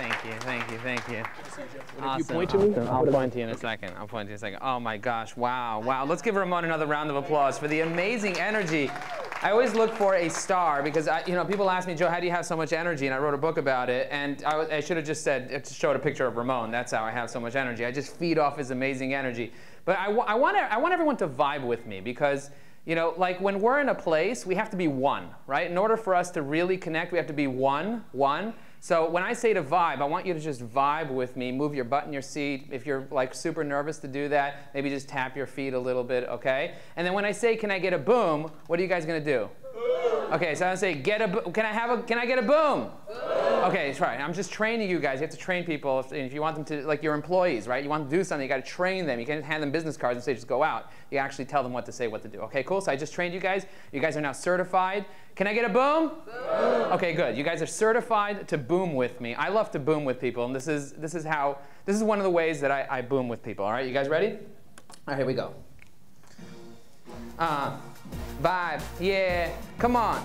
Thank you, thank you, thank you. Awesome. You point to me? I'll point to you in a second. I'll point to you in a second. Oh my gosh, wow, wow. Let's give Ramon another round of applause for the amazing energy. I always look for a star because people ask me, Joe, how do you have so much energy? And I wrote a book about it, and I should have just said, showed a picture of Ramon. That's how I have so much energy. I just feed off his amazing energy. But I want everyone to vibe with me because, like when we're in a place, we have to be one, right? In order for us to really connect, we have to be one. So when I say to vibe, I want you to just vibe with me, move your butt in your seat. If you're like super nervous to do that, maybe just tap your feet a little bit, okay? And then when I say, can I get a boom, what are you guys gonna do? Boom. Okay, so I'm gonna say, can I get a boom? Boom. Okay, that's right. I'm just training you guys. You have to train people if you want them to, like your employees, right? You want them to do something, you gotta train them. You can't hand them business cards and say, just go out. You actually tell them what to say, what to do. Okay, cool, so I just trained you guys. You guys are now certified. Can I get a boom? Boom. Okay, good. You guys are certified to boom with me. I love to boom with people, and this is one of the ways that I boom with people. All right, you guys ready? All right, here we go. Vibe, yeah, come on.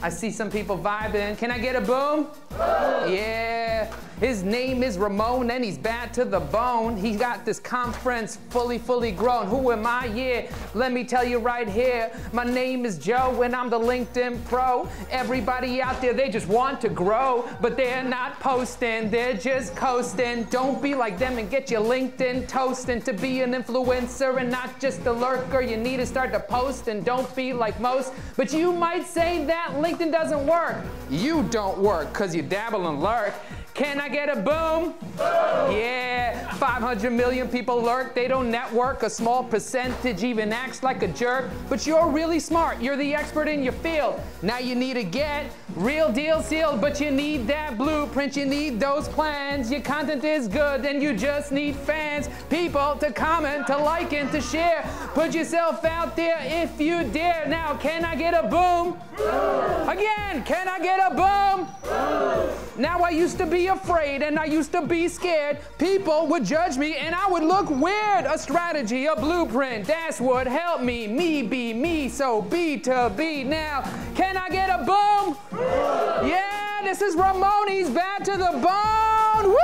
I see some people vibing. Can I get a boom? Boom. Yeah. His name is Ramon and he's bad to the bone. He got this conference fully grown. Who am I? Yeah, let me tell you right here. My name is Joe and I'm the LinkedIn pro. Everybody out there, they just want to grow, but they're not posting, they're just coasting. Don't be like them and get your LinkedIn toasting. To be an influencer and not just a lurker, you need to start to post and don't be like most. But you might say that LinkedIn doesn't work. You don't work because you dabble and lurk. Can I get a boom? Boom? Yeah, 500 million people lurk, they don't network. A small percentage even acts like a jerk. But you're really smart, you're the expert in your field. Now you need to get real deal sealed, but you need that blueprint, you need those plans. Your content is good and you just need fans. People to comment, to like and to share. Put yourself out there if you dare. Now can I get a boom? Boom. Again, can I get a boom? Boom. Now I used to be afraid and I used to be scared. People would judge me and I would look weird. A strategy, a blueprint, that's what helped me. Me be me, so be to be. Now, can I get a boom? Boom. Yeah, this is Ramon, he's bad to the bone. Woo!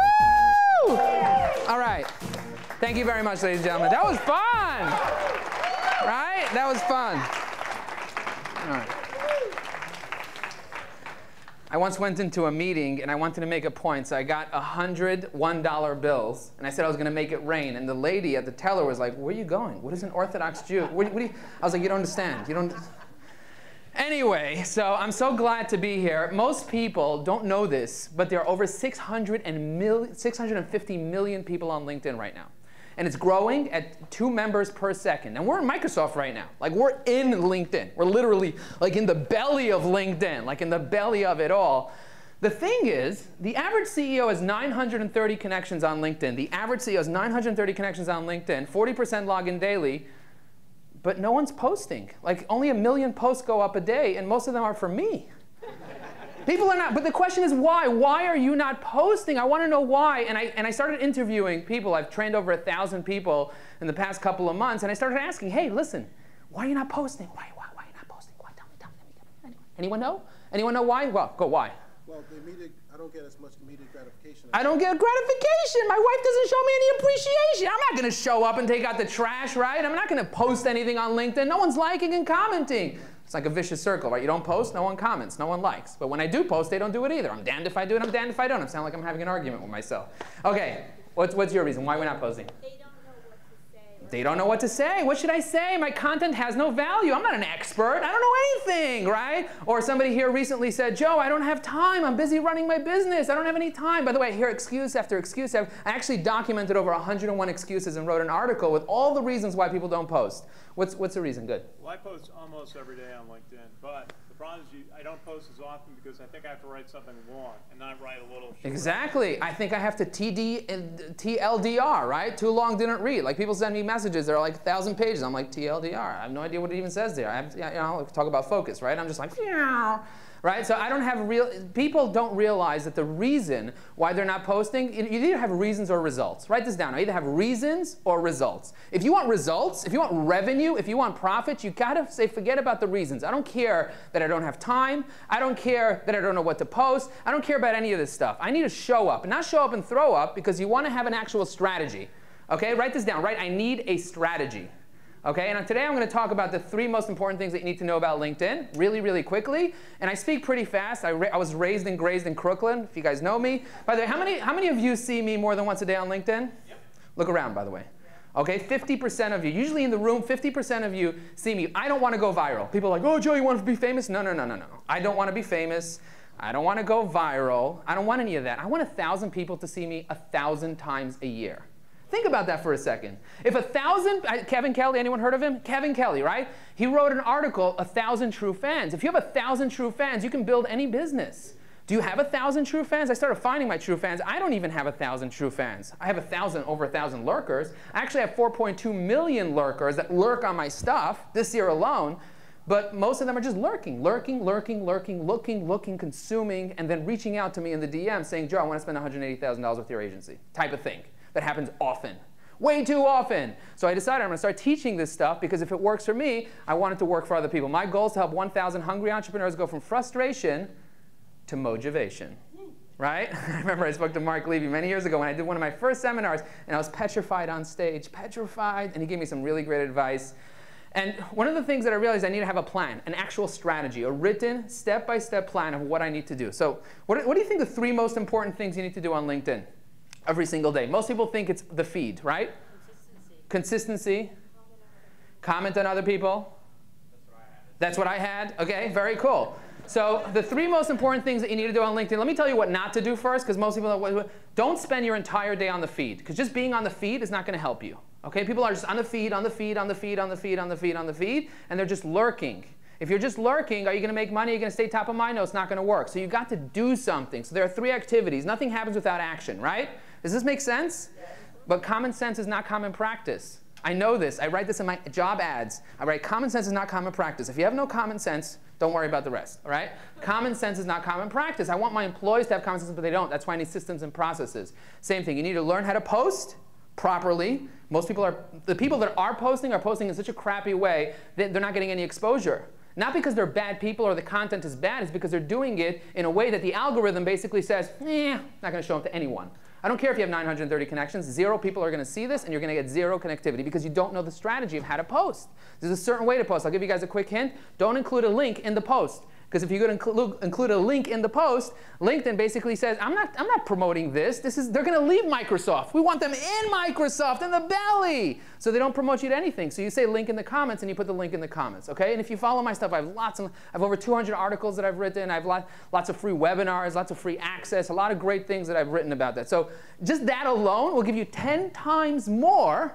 All right, thank you very much, ladies and gentlemen. That was fun, right? That was fun. All right. I once went into a meeting and I wanted to make a point, so I got 100 $1 bills and I said I was going to make it rain. And the lady at the teller was like, "Where are you going? What is an Orthodox Jew? What do you?" I was like, "You don't understand. You don't." Anyway, so I'm so glad to be here. Most people don't know this, but there are over 650 million people on LinkedIn right now. And it's growing at 2 members per second. And we're in Microsoft right now. Like, we're in LinkedIn. We're literally like in the belly of LinkedIn, like in the belly of it all. The thing is, the average CEO has 930 connections on LinkedIn. The average CEO has 930 connections on LinkedIn, 40% log in daily, but no one's posting. Like, only 1 million posts go up a day, and most of them are for me. People are not, but the question is why? Why are you not posting? I want to know why. And I started interviewing people. I've trained over 1,000 people in the past couple of months, and I started asking, hey, listen, why are you not posting? Why are you not posting? Why? Tell me. Anyone know? Anyone know why? Well, go, why? Well, I don't get as much immediate gratification. I don't get gratification. My wife doesn't show me any appreciation. I'm not going to show up and take out the trash, right? I'm not going to post anything on LinkedIn. No one's liking and commenting. It's like a vicious circle, right? You don't post, no one comments, no one likes. But when I do post, they don't do it either. I'm damned if I do it, I'm damned if I don't. I sound like I'm having an argument with myself. Okay, what's your reason? Why we're not posting? They don't know what to say. What should I say? My content has no value. I'm not an expert. I don't know anything, right? Or somebody here recently said, Joe, I don't have time. I'm busy running my business. I don't have any time. By the way, I hear excuse after excuse. I actually documented over 101 excuses and wrote an article with all the reasons why people don't post. What's the reason? Good. Well, I post almost every day on LinkedIn, but the problem is I don't post as often because I think I have to write something long and not write a little short. Exactly. I think I have to TLDR, right? Too long, didn't read. Like, people send me messages that are like 1,000 pages. I'm like, TLDR. I have no idea what it even says there. I have, talk about focus, right? I'm just like, yeah. right? So I don't have people don't realize that the reason why they're not posting, you either have reasons or results. Write this down. I either have reasons or results. If you want results, if you want revenue, if you want profits, you gotta say forget about the reasons. I don't care that I don't have time. I don't care that I don't know what to post. I don't care about any of this stuff. I need to show up, and not show up and throw up, because you want to have an actual strategy. Okay, write this down, right? I need a strategy. Okay, and today I'm going to talk about the 3 most important things that you need to know about LinkedIn really, really quickly. And I speak pretty fast. I was raised and grazed in Crooklyn, if you guys know me. By the way, how many of you see me more than once a day on LinkedIn? Yep. Look around, by the way. Okay, 50% of you, usually in the room, 50% of you see me. I don't want to go viral. People are like, oh, Joe, you want to be famous? No, no, no, no, no. I don't want to be famous. I don't want to go viral. I don't want any of that. I want 1,000 people to see me 1,000 times a year. Think about that for a second. If 1,000, Kevin Kelly, anyone heard of him? Kevin Kelly, right? He wrote an article, 1,000 True Fans. If you have 1,000 true fans, you can build any business. Do you have 1,000 true fans? I started finding my true fans. I don't even have 1,000 true fans. I have over 1,000 lurkers. I actually have 4.2 million lurkers that lurk on my stuff this year alone. But most of them are just lurking, looking, consuming, and then reaching out to me in the DM saying, Joe, I want to spend $180,000 with your agency, type of thing. That happens often, way too often. So I decided I'm going to start teaching this stuff, because if it works for me, I want it to work for other people. My goal is to help 1,000 hungry entrepreneurs go from frustration to motivation. Right? I remember I spoke to Mark Levy many years ago when I did one of my first seminars, and I was petrified on stage, petrified, and he gave me some really great advice. And one of the things that I realized, I need to have a plan, an actual strategy, a written step-by-step plan of what I need to do. So what do you think the 3 most important things you need to do on LinkedIn every single day? Most people think it's the feed, right? Consistency. Comment on other people. That's what I had. Okay, very cool. So the 3 most important things that you need to do on LinkedIn, let me tell you what not to do first, because most people don't spend your entire day on the feed, because just being on the feed is not going to help you. Okay, people are just on the feed, on the feed, on the feed, on the feed, on the feed, on the feed, and they're just lurking. If you're just lurking, are you going to make money? Are you going to stay top of mind? No, it's not going to work. So you've got to do something. So there are 3 activities. Nothing happens without action, right? Does this make sense? But common sense is not common practice. I know this. I write this in my job ads. I write common sense is not common practice. If you have no common sense, don't worry about the rest, all right? Common sense is not common practice. I want my employees to have common sense, but they don't. That's why I need systems and processes. Same thing. You need to learn how to post properly. Most people the people that are posting in such a crappy way that they're not getting any exposure. Not because they're bad people or the content is bad, it's because they're doing it in a way that the algorithm basically says, not going to show them to anyone. I don't care if you have 930 connections, 0 people are going to see this, and you're going to get 0 connectivity because you don't know the strategy of how to post. There's a certain way to post. I'll give you guys a quick hint. Don't include a link in the post. Because if you're going to include a link in the post, LinkedIn basically says, I'm not promoting this. They're going to leave Microsoft. We want them in Microsoft, in the belly. So they don't promote you to anything. So you say link in the comments, and you put the link in the comments. Okay? And if you follow my stuff, I have over 200 articles that I've written. I have lots of free webinars, lots of free access, a lot of great things that I've written about that. So just that alone will give you 10 times more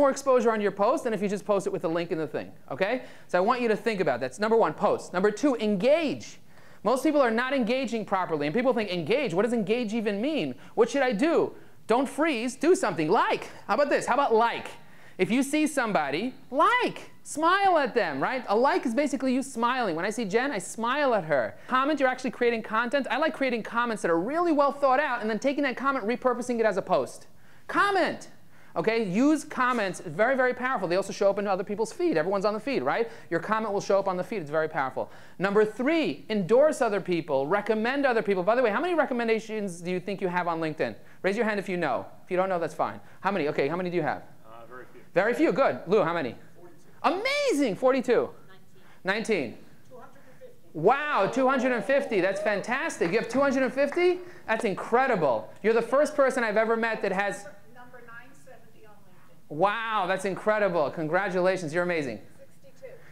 exposure on your post than if you just post it with a link in the thing, okay? So I want you to think about that. That's number 1, post. Number 2, engage. Most people are not engaging properly, and people think, engage? What does engage even mean? What should I do? Don't freeze, do something. Like. How about this? How about like? If you see somebody, like. Smile at them, right? A like is basically you smiling. When I see Jen, I smile at her. Comment, you're actually creating content. I like creating comments that are really well thought out and then taking that comment, repurposing it as a post. Comment. Okay, use comments, very, very powerful. They also show up in other people's feed. Everyone's on the feed, right? Your comment will show up on the feed. It's very powerful. Number 3, endorse other people, recommend other people. By the way, how many recommendations do you think you have on LinkedIn? Raise your hand if you know. If you don't know, that's fine. How many? Okay, how many do you have? Very few. Very few, good. Lou, how many? 42. Amazing, 42. 19. 250. Wow, 250, that's fantastic. You have 250? That's incredible. You're the first person I've ever met that has... Wow, that's incredible. Congratulations, you're amazing.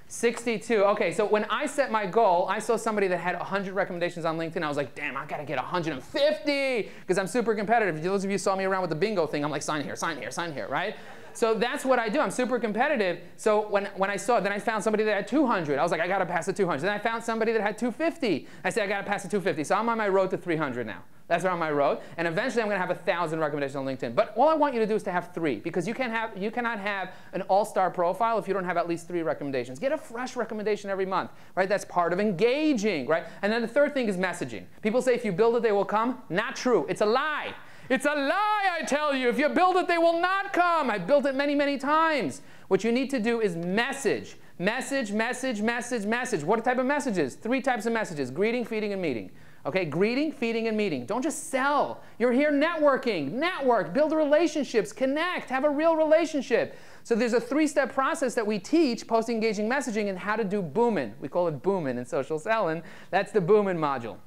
62. Okay, so when I set my goal, I saw somebody that had 100 recommendations on LinkedIn. I was like, damn, I got to get 150 because I'm super competitive. Those of you saw me around with the bingo thing. I'm like, sign here, sign here, sign here, right? So that's what I do. I'm super competitive. So when I saw it, then I found somebody that had 200. I was like, I got to pass the 200. Then I found somebody that had 250. I said, I got to pass the 250. So I'm on my road to 300 now. That's on my road. And eventually I'm going to have 1,000 recommendations on LinkedIn. But all I want you to do is to have 3, because you cannot have an all-star profile if you don't have at least 3 recommendations. Get a fresh recommendation every month, right? That's part of engaging, right? And then the third thing is messaging. People say if you build it, they will come. Not true. It's a lie. It's a lie, I tell you. If you build it, they will not come. I've built it many, many times. What you need to do is message. Message, message, message, message. What type of messages? 3 types of messages: greeting, feeding, and meeting. Okay, greeting, feeding, and meeting. Don't just sell. You're here networking. Network, build relationships, connect, have a real relationship. So there's a 3-step process that we teach, post-engaging messaging, and how to do boomin'. We call it boomin' in social selling. That's the boomin' module.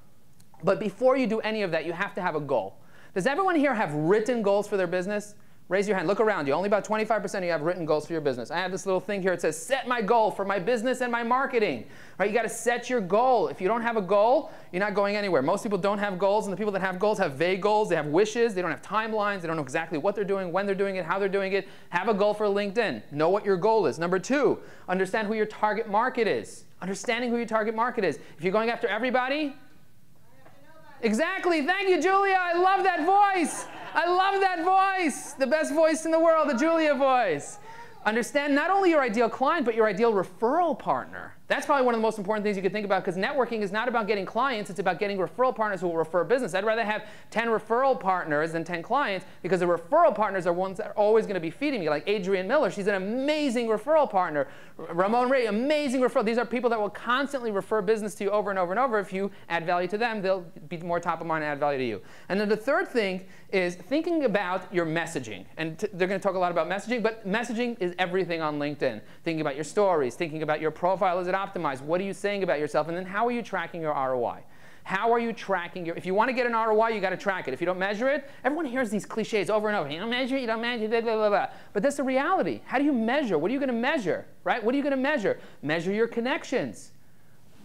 But before you do any of that, you have to have a goal. Does everyone here have written goals for their business? Raise your hand. Look around you. Only about 25% of you have written goals for your business. I have this little thing here. It says, set my goal for my business and my marketing. Right? You got to set your goal. If you don't have a goal, you're not going anywhere. Most people don't have goals, and the people that have goals have vague goals. They have wishes. They don't have timelines. They don't know exactly what they're doing, when they're doing it, how they're doing it. Have a goal for LinkedIn. Know what your goal is. Number 2, understand who your target market is. Understanding who your target market is. If you're going after everybody, exactly. Thank you, Julia. I love that voice. I love that voice. The best voice in the world, the Julia voice. Understand not only your ideal client, but your ideal referral partner. That's probably one of the most important things you can think about, because networking is not about getting clients. It's about getting referral partners who will refer business. I'd rather have 10 referral partners than 10 clients, because the referral partners are ones that are always going to be feeding me. Like Adrienne Miller, she's an amazing referral partner. Ramon Ray, amazing referral. These are people that will constantly refer business to you over and over and over. If you add value to them, they'll be more top of mind and add value to you. And then the third thing is thinking about your messaging. And they're going to talk a lot about messaging, but messaging is everything on LinkedIn. Thinking about your stories, thinking about your profile. Is it optimized? What are you saying about yourself? And then how are you tracking your ROI? How are you tracking your, if you want to get an ROI, you got to track it. If you don't measure it, everyone hears these cliches over and over. You don't measure it, you don't measure it, blah, blah, blah, blah. But that's the reality. How do you measure? What are you going to measure, right? What are you going to measure? Measure your connections.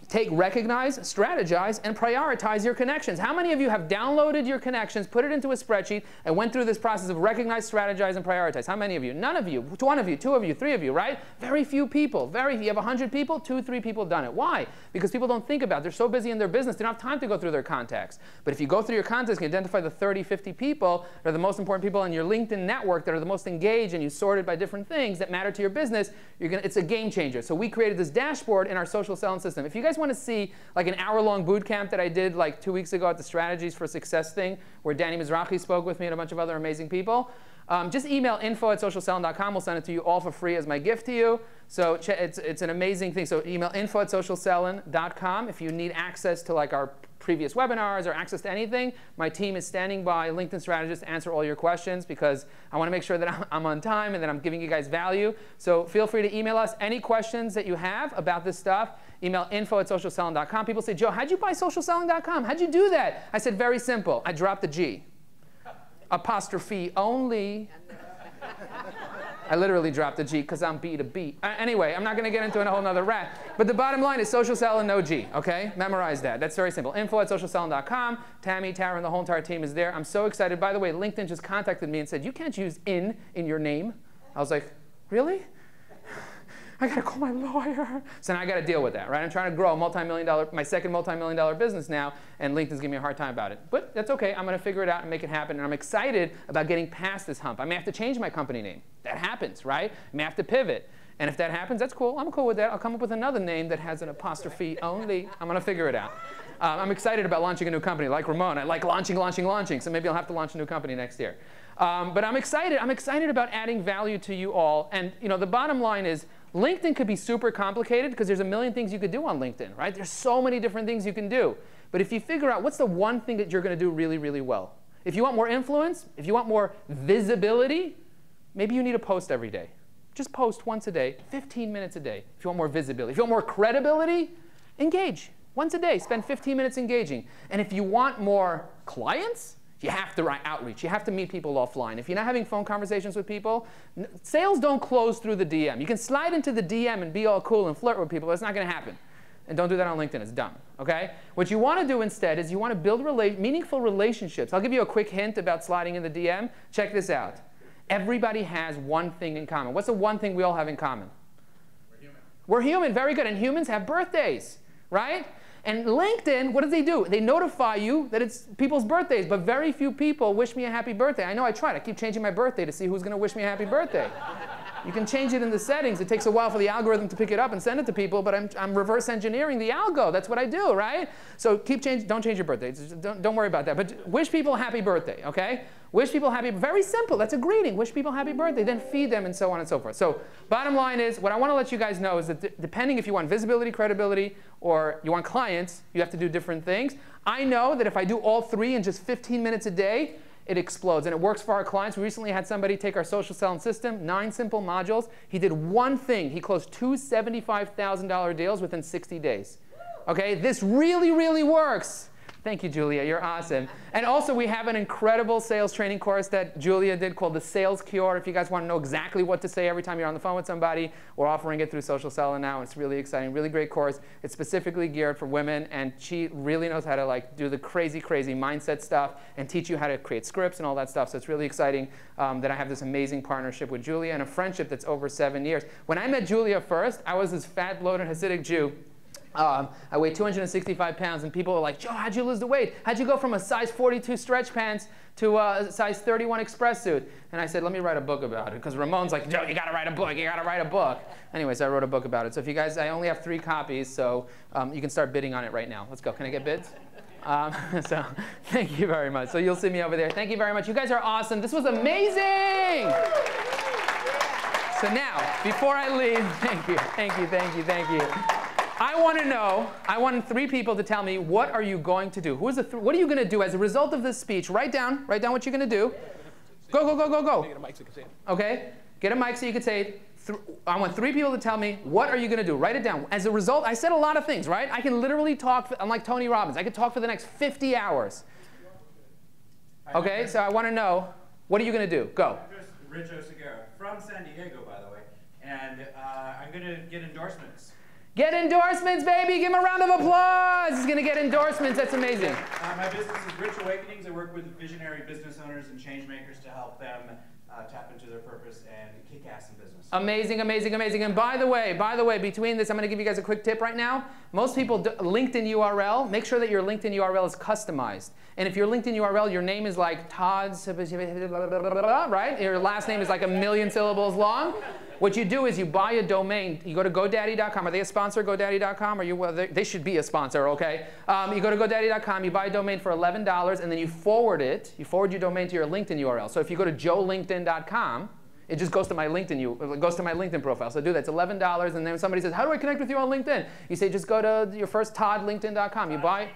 Take, recognize, strategize, and prioritize your connections. How many of you have downloaded your connections, put it into a spreadsheet, and went through this process of recognize, strategize, and prioritize? How many of you? None of you. 1 of you, 2 of you, 3 of you, right? Very few people. You have 100 people, 2, 3 people done it. Why? Because people don't think about it. They're so busy in their business, they don't have time to go through their contacts. But if you go through your contacts and identify the 30, 50 people that are the most important people in your LinkedIn network that are the most engaged, and you sort it by different things that matter to your business, it's a game changer. So we created this dashboard in our social selling system. If you guys want to see like an hour-long boot camp that I did like 2 weeks ago at the Strategies for Success thing, where Danny Mizrahi spoke with me and a bunch of other amazing people, just email info@socialselling.com. We'll send it to you all for free as my gift to you. So it's an amazing thing. So email info@socialselling.com if you need access to like our previous webinars or access to anything. My team is standing by, LinkedIn strategists, to answer all your questions, because I want to make sure that I'm on time and that I'm giving you guys value. So feel free to email us any questions that you have about this stuff. Email info@socialselling.com. People say, Joe, how'd you buy socialselling.com? How'd you do that? I said, very simple. I dropped the G. Apostrophe only. I literally dropped the G because I'm B2B. Anyway, I'm not going to get into a whole nother rat. But the bottom line is social selling, no G, okay? Memorize that. That's very simple. Info@socialselling.com. Tammy, Tara, and the whole entire team is there. I'm so excited. By the way, LinkedIn just contacted me and said, you can't use in your name. I was like, really? I got to call my lawyer. So now I got to deal with that, right? I'm trying to grow my second multi-million-dollar business now, and LinkedIn's giving me a hard time about it. But that's okay. I'm going to figure it out and make it happen. And I'm excited about getting past this hump. I may have to change my company name. That happens, right? I may have to pivot. And if that happens, that's cool. I'm cool with that. I'll come up with another name that has an apostrophe only. I'm going to figure it out. I'm excited about launching a new company. Like Ramon, I like launching. So maybe I'll have to launch a new company next year. But I'm excited. I'm excited about adding value to you all. And the bottom line is, LinkedIn could be super complicated because there's a million things you could do on LinkedIn, right? There's so many different things you can do. But if you figure out what's the one thing that you're going to do really, really well. If you want more influence, if you want more visibility, maybe you need to post every day. Just post once a day, 15 minutes a day. If you want more visibility. If you want more credibility, engage. Once a day, spend 15 minutes engaging. And if you want more clients, you have to write outreach. You have to meet people offline. If you're not having phone conversations with people, sales don't close through the DM. You can slide into the DM and be all cool and flirt with people, but it's not going to happen. And don't do that on LinkedIn. It's dumb, okay? What you want to do instead is you want to build meaningful relationships. I'll give you a quick hint about sliding in the DM. Check this out. Everybody has one thing in common. What's the one thing we all have in common? We're human. We're human. Very good. And humans have birthdays, right? And LinkedIn, what does they do? They notify you that it's people's birthdays, but very few people wish me a happy birthday. I know I tried. I keep changing my birthday to see who's going to wish me a happy birthday. You can change it in the settings. It takes a while for the algorithm to pick it up and send it to people, but I'm reverse engineering the algo. That's what I do, right? So don't change your birthday. Don't worry about that. But wish people a happy birthday, okay? Wish people happy, very simple. That's a greeting. Wish people happy birthday, then feed them and so on and so forth. So bottom line is, what I want to let you guys know is that depending if you want visibility, credibility, or you want clients, you have to do different things. I know that if I do all three in just 15 minutes a day, it explodes, and it works for our clients. We recently had somebody take our social selling system, 9 simple modules. He did one thing. He closed 2 $75,000 deals within 60 days. Okay, this really, really works. Thank you, Julia. You're awesome. And also, we have an incredible sales training course that Julia did called the Sales Cure. If you guys want to know exactly what to say every time you're on the phone with somebody, we're offering it through Social Selling now. It's really exciting, really great course. It's specifically geared for women, and she really knows how to do the crazy, crazy mindset stuff and teach you how to create scripts and all that stuff. So it's really exciting that I have this amazing partnership with Julia and a friendship that's over 7 years. When I met Julia first, I was this fat, bloated Hasidic Jew. I weighed 265 pounds, and people were like, Joe, how'd you lose the weight? How'd you go from a size 42 stretch pants to a size 31 express suit? And I said, let me write a book about it, because Ramon's like, Joe, you got to write a book. You got to write a book. Anyways, I wrote a book about it. So if you guys, I only have 3 copies, so you can start bidding on it right now. Let's go. Can I get bids? So thank you very much. So you'll see me over there. Thank you very much. You guys are awesome. This was amazing. So now, before I leave, thank you, thank you, thank you, thank you. I want to know, I want 3 people to tell me, what are you going to do? What are you going to do as a result of this speech? Write down what you're going to do. Go, go, go, go, go. Get a mic so you can say it. Okay, get a mic so you can say it. I want 3 people to tell me, what are you going to do? Write it down. As a result, I said a lot of things, right? I can literally talk, I'm like Tony Robbins. I could talk for the next 50 hours. Okay, so I want to know, what are you going to do? Go. I'm just Rich Oseguera from San Diego, by the way, and I'm going to get endorsements. Get endorsements, baby! Give him a round of applause! He's going to get endorsements. That's amazing. My business is Rich Awakenings. I work with visionary business owners and change makers to help them tap into their purpose and kick ass in business. Amazing, amazing, amazing. And by the way, between this, I'm going to give you guys a quick tip right now. Most people, LinkedIn URL, make sure that your LinkedIn URL is customized. And if your LinkedIn URL, your name is like Todd, right? Your last name is like 1,000,000 syllables long. What you do is you buy a domain. You go to GoDaddy.com. Are they a sponsor, GoDaddy.com? Well, they should be a sponsor, okay? You go to GoDaddy.com. You buy a domain for $11, and then you forward it. You forward your domain to your LinkedIn URL. So if you go to joelinkedin.com, it just goes to my LinkedIn profile. So do that. It's $11, and then somebody says, how do I connect with you on LinkedIn? You say, just go to your first ToddLinkedIn.com. You buy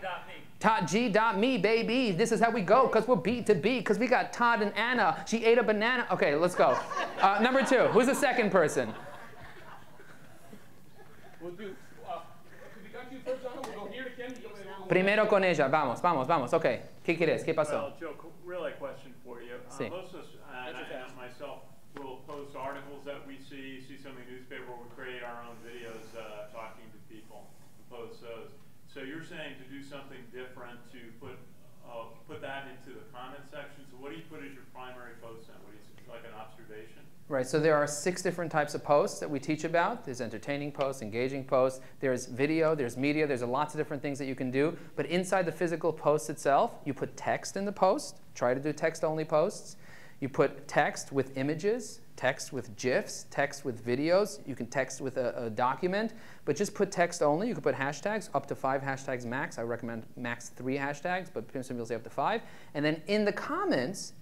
ToddG.me, baby. This is how we go, because we're B2B, because we got Todd and Anna. She ate a banana. Okay, let's go. Number 2, who's the second person? We'll do, we got you first, Anna. We'll go here to Ken. Primero con ella. Vamos, vamos, vamos. Ok. ¿Qué quieres? ¿Qué pasó? Well, Joe, really a question for you. Sí. Most of us, and I myself, will post articles that we see something in the newspaper, we'll create our own videos talking to people and post those. So you're saying to do something different, to put that into the comment section. So what do you put as your primary post then? What do you, like an observation? Right, so there are 6 different types of posts that we teach about. There's entertaining posts, engaging posts, there's video, there's media, there's lots of different things that you can do. But inside the physical post itself, you put text in the post. Try to do text-only posts. You put text with images, text with GIFs, text with videos. You can text with a document, but just put text only. You can put hashtags, up to 5 hashtags max. I recommend max 3 hashtags, but some people say up to 5. And then in the comments,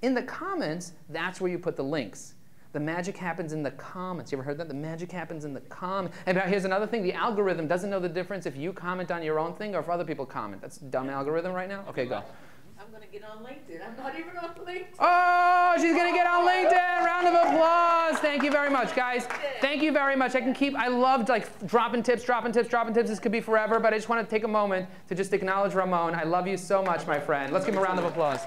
that's where you put the links. The magic happens in the comments. You ever heard that? The magic happens in the comments. And here's another thing. The algorithm doesn't know the difference if you comment on your own thing or if other people comment. That's a dumb algorithm right now. OK, go. I'm going to get on LinkedIn. I'm not even on LinkedIn. Oh, she's going to get on LinkedIn. Round of applause. Thank you very much, guys. Thank you very much. I loved dropping tips. This could be forever, but I just want to take a moment to just acknowledge Ramon. I love you so much, my friend. Let's give him a round of applause.